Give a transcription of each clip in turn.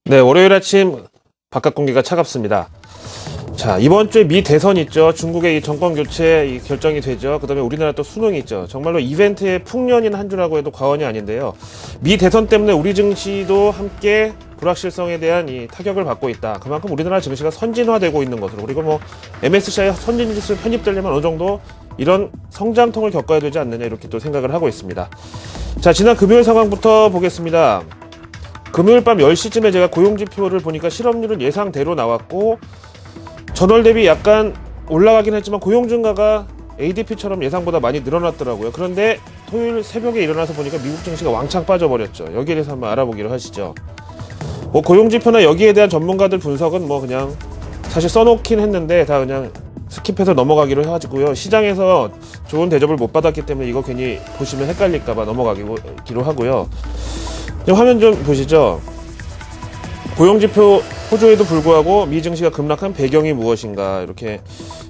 네, 월요일 아침 바깥 공기가 차갑습니다. 자, 이번 주에 미 대선 있죠. 중국의 이 정권 교체 결정이 되죠. 그 다음에 우리나라 또 수능이 있죠. 정말로 이벤트의 풍년인 한 주라고 해도 과언이 아닌데요. 미 대선 때문에 우리 증시도 함께 불확실성에 대한 이 타격을 받고 있다. 그만큼 우리나라 증시가 선진화되고 있는 것으로, 그리고 뭐 MSCI 선진지수 편입되려면 어느 정도 이런 성장통을 겪어야 되지 않느냐, 이렇게 또 생각을 하고 있습니다. 자, 지난 금요일 상황부터 보겠습니다. 금요일 밤 10시쯤에 제가 고용지표를 보니까 실업률은 예상대로 나왔고, 전월 대비 약간 올라가긴 했지만 고용 증가가 ADP처럼 예상보다 많이 늘어났더라고요. 그런데 토요일 새벽에 일어나서 보니까 미국 증시가 왕창 빠져버렸죠. 여기에 대해서 한번 알아보기로 하시죠. 뭐 고용지표나 여기에 대한 전문가들 분석은 뭐 그냥 사실 써놓긴 했는데 다 그냥 스킵해서 넘어가기로 해가지고요. 시장에서 좋은 대접을 못 받았기 때문에 이거 괜히 보시면 헷갈릴까봐 넘어가기로 하고요. 화면 좀 보시죠. 고용지표 호조에도 불구하고 미 증시가 급락한 배경이 무엇인가, 이렇게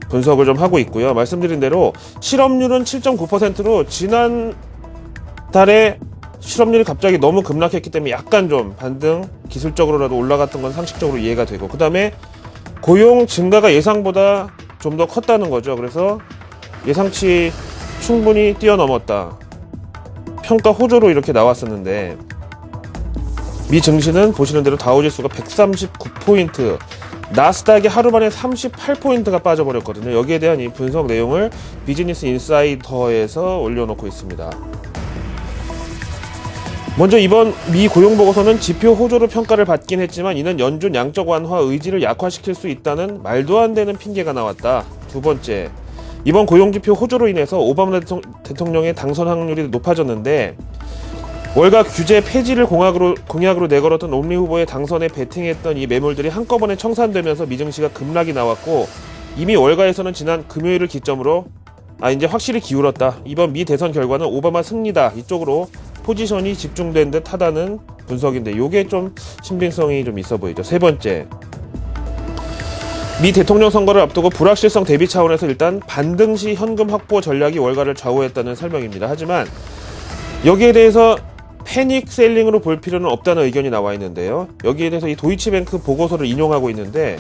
분석을 좀 하고 있고요. 말씀드린 대로 실업률은 7.9%로 지난달에 실업률이 갑자기 너무 급락했기 때문에 약간 좀 반등, 기술적으로라도 올라갔던 건 상식적으로 이해가 되고, 그 다음에 고용 증가가 예상보다 좀 더 컸다는 거죠. 그래서 예상치 충분히 뛰어넘었다, 평가 호조로 이렇게 나왔었는데, 미 증시는 보시는 대로 다우지수가 139포인트, 나스닥이 하루 만에 38포인트가 빠져버렸거든요. 여기에 대한 이 분석 내용을 비즈니스 인사이더에서 올려놓고 있습니다. 먼저 이번 미 고용보고서는 지표 호조로 평가를 받긴 했지만 이는 연준 양적 완화 의지를 약화시킬 수 있다는 말도 안 되는 핑계가 나왔다. 두 번째, 이번 고용지표 호조로 인해서 오바마 대통령의 당선 확률이 높아졌는데, 월가 규제 폐지를 공약으로 내걸었던 롬니 후보의 당선에 베팅했던 이 매물들이 한꺼번에 청산되면서 미증시가 급락이 나왔고, 이미 월가에서는 지난 금요일을 기점으로 이제 확실히 기울었다, 이번 미 대선 결과는 오바마 승리다, 이쪽으로 포지션이 집중된 듯 하다는 분석인데, 이게 좀 신빙성이 좀 있어 보이죠. 세 번째, 미 대통령 선거를 앞두고 불확실성 대비 차원에서 일단 반등시 현금 확보 전략이 월가를 좌우했다는 설명입니다. 하지만 여기에 대해서 패닉 셀링으로 볼 필요는 없다는 의견이 나와 있는데요. 여기에 대해서 이 도이치뱅크 보고서를 인용하고 있는데,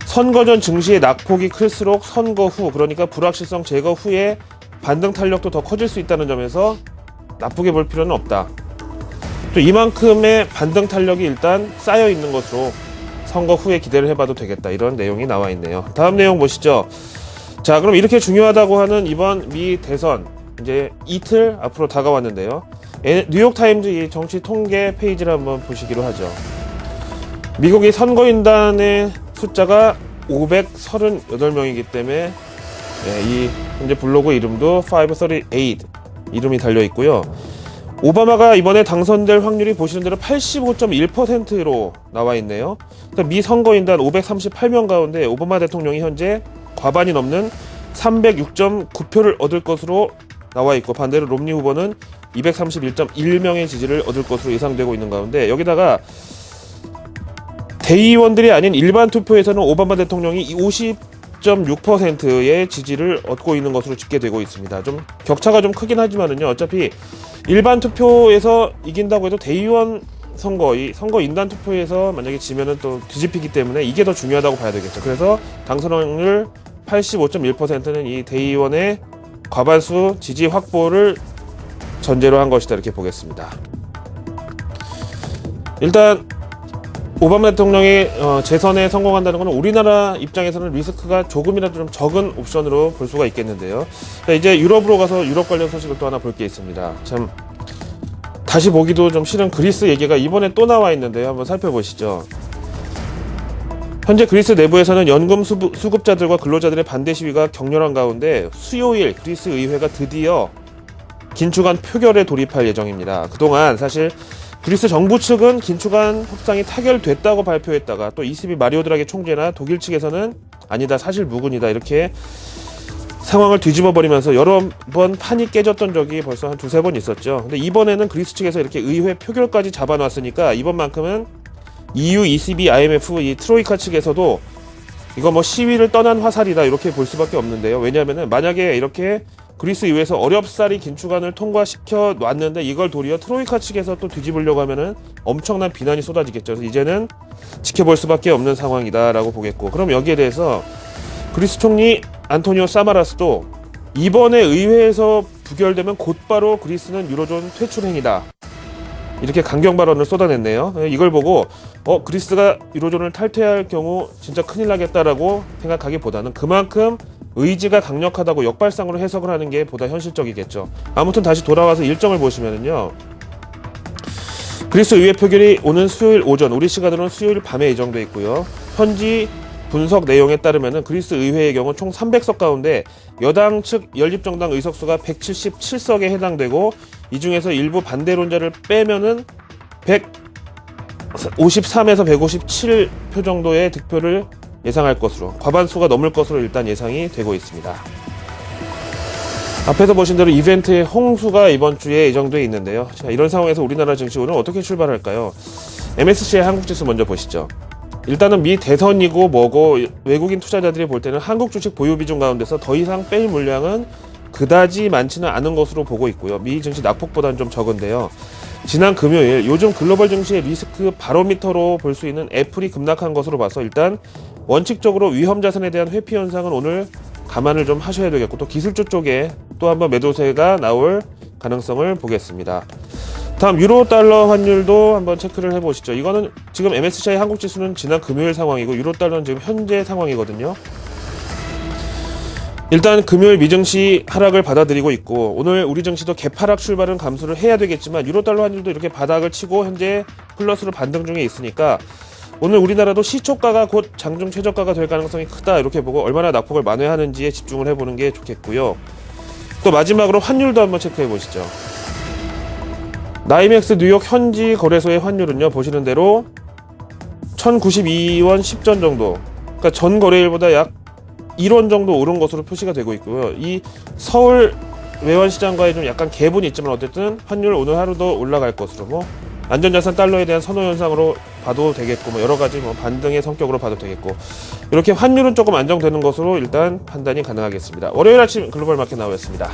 선거 전 증시의 낙폭이 클수록 선거 후, 그러니까 불확실성 제거 후에 반등 탄력도 더 커질 수 있다는 점에서 나쁘게 볼 필요는 없다. 또 이만큼의 반등 탄력이 일단 쌓여 있는 것으로 선거 후에 기대를 해봐도 되겠다, 이런 내용이 나와 있네요. 다음 내용 보시죠. 자, 그럼 이렇게 중요하다고 하는 이번 미 대선, 이제 이틀 앞으로 다가왔는데요. 뉴욕타임즈 이 정치 통계 페이지를 한번 보시기로 하죠. 미국의 선거인단의 숫자가 538명이기 때문에 이 현재 블로그 이름도 538 이름이 달려 있고요. 오바마가 이번에 당선될 확률이 보시는 대로 85.1%로 나와 있네요. 그러니까 미 선거인단 538명 가운데 오바마 대통령이 현재 과반이 넘는 306.9표를 얻을 것으로 나와 있고, 반대로 롬니 후보는 231.1명의 지지를 얻을 것으로 예상되고 있는 가운데, 여기다가 대의원들이 아닌 일반 투표에서는 오바마 대통령이 50.6%의 지지를 얻고 있는 것으로 집계되고 있습니다. 좀 격차가 좀 크긴 하지만은요, 어차피 일반 투표에서 이긴다고 해도 대의원 선거, 이 선거 인단 투표에서 만약에 지면은 또 뒤집히기 때문에 이게 더 중요하다고 봐야 되겠죠. 그래서 당선 확률 85.1%는 이 대의원의 과반수 지지 확보를 전제로 한 것이다, 이렇게 보겠습니다. 일단 오바마 대통령이 재선에 성공한다는 것은 우리나라 입장에서는 리스크가 조금이라도 좀 적은 옵션으로 볼 수가 있겠는데요. 자, 이제 유럽으로 가서 유럽 관련 소식을 또 하나 볼 게 있습니다. 참 다시 보기도 좀 싫은 그리스 얘기가 이번에 또 나와 있는데요. 한번 살펴보시죠. 현재 그리스 내부에서는 연금 수급자들과 근로자들의 반대 시위가 격렬한 가운데 수요일 그리스 의회가 드디어 긴축안 표결에 돌입할 예정입니다. 그동안 사실 그리스 정부 측은 긴축안 협상이 타결됐다고 발표했다가 또 ECB 마리오 드라기 총재나 독일 측에서는 아니다, 사실 무근이다, 이렇게 상황을 뒤집어 버리면서 여러 번 판이 깨졌던 적이 벌써 한 두세 번 있었죠. 근데 이번에는 그리스 측에서 이렇게 의회 표결까지 잡아놨으니까 이번만큼은 EU, ECB, IMF 이 트로이카 측에서도 이거 뭐 시위를 떠난 화살이다, 이렇게 볼 수밖에 없는데요. 왜냐하면은 만약에 이렇게 그리스 이후에서 어렵사리 긴축안을 통과시켜 놨는데 이걸 도리어 트로이카 측에서 또 뒤집으려고 하면은 엄청난 비난이 쏟아지겠죠. 그래서 이제는 지켜볼 수밖에 없는 상황이다라고 보겠고, 그럼 여기에 대해서 그리스 총리 안토니오 사마라스도 이번에 의회에서 부결되면 곧바로 그리스는 유로존 퇴출 행위다, 이렇게 강경 발언을 쏟아냈네요. 이걸 보고 그리스가 유로존을 탈퇴할 경우 진짜 큰일 나겠다라고 생각하기보다는 그만큼 의지가 강력하다고 역발상으로 해석을 하는 게 보다 현실적이겠죠. 아무튼 다시 돌아와서 일정을 보시면은요, 그리스 의회 표결이 오는 수요일 오전, 우리 시간으로는 수요일 밤에 예정돼 있고요. 현지 분석 내용에 따르면은 그리스 의회의 경우 총 300석 가운데 여당 측 연립정당 의석수가 177석에 해당되고, 이 중에서 일부 반대론자를 빼면은 153에서 157표 정도의 득표를 예상할 것으로, 과반수가 넘을 것으로 일단 예상이 되고 있습니다. 앞에서 보신 대로 이벤트의 홍수가 이번 주에 예정되어 있는데요. 자, 이런 상황에서 우리나라 증시 오늘 어떻게 출발할까요? MSCI 한국지수 먼저 보시죠. 일단은 미 대선이고 뭐고 외국인 투자자들이 볼 때는 한국 주식 보유 비중 가운데서 더 이상 뺄 물량은 그다지 많지는 않은 것으로 보고 있고요. 미 증시 낙폭보다는 좀 적은데요. 지난 금요일 요즘 글로벌 증시의 리스크 바로미터로 볼 수 있는 애플이 급락한 것으로 봐서 일단 원칙적으로 위험 자산에 대한 회피 현상은 오늘 감안을 좀 하셔야 되겠고, 또 기술주 쪽에 또 한번 매도세가 나올 가능성을 보겠습니다. 다음 유로 달러 환율도 한번 체크를 해보시죠. 이거는 지금 MSCI 한국 지수는 지난 금요일 상황이고 유로 달러는 지금 현재 상황이거든요. 일단 금요일 미증시 하락을 받아들이고 있고, 오늘 우리 증시도 개파락 출발은 감수를 해야 되겠지만 유로 달러 환율도 이렇게 바닥을 치고 현재 플러스로 반등 중에 있으니까 오늘 우리나라도 시초가가 곧 장중 최저가가 될 가능성이 크다, 이렇게 보고 얼마나 낙폭을 만회하는지에 집중을 해보는 게 좋겠고요. 또 마지막으로 환율도 한번 체크해 보시죠. 나이맥스 뉴욕 현지 거래소의 환율은요, 보시는 대로 1092원 10전 정도, 그러니까 전 거래일보다 약 1원 정도 오른 것으로 표시가 되고 있고요. 이 서울 외환시장과의 좀 약간 갭은 있지만 어쨌든 환율 오늘 하루도 올라갈 것으로, 뭐 안전자산 달러에 대한 선호 현상으로 봐도 되겠고, 뭐 여러 가지 뭐 반등의 성격으로 봐도 되겠고, 이렇게 환율은 조금 안정되는 것으로 일단 판단이 가능하겠습니다. 월요일 아침 글로벌 마켓 나오였습니다.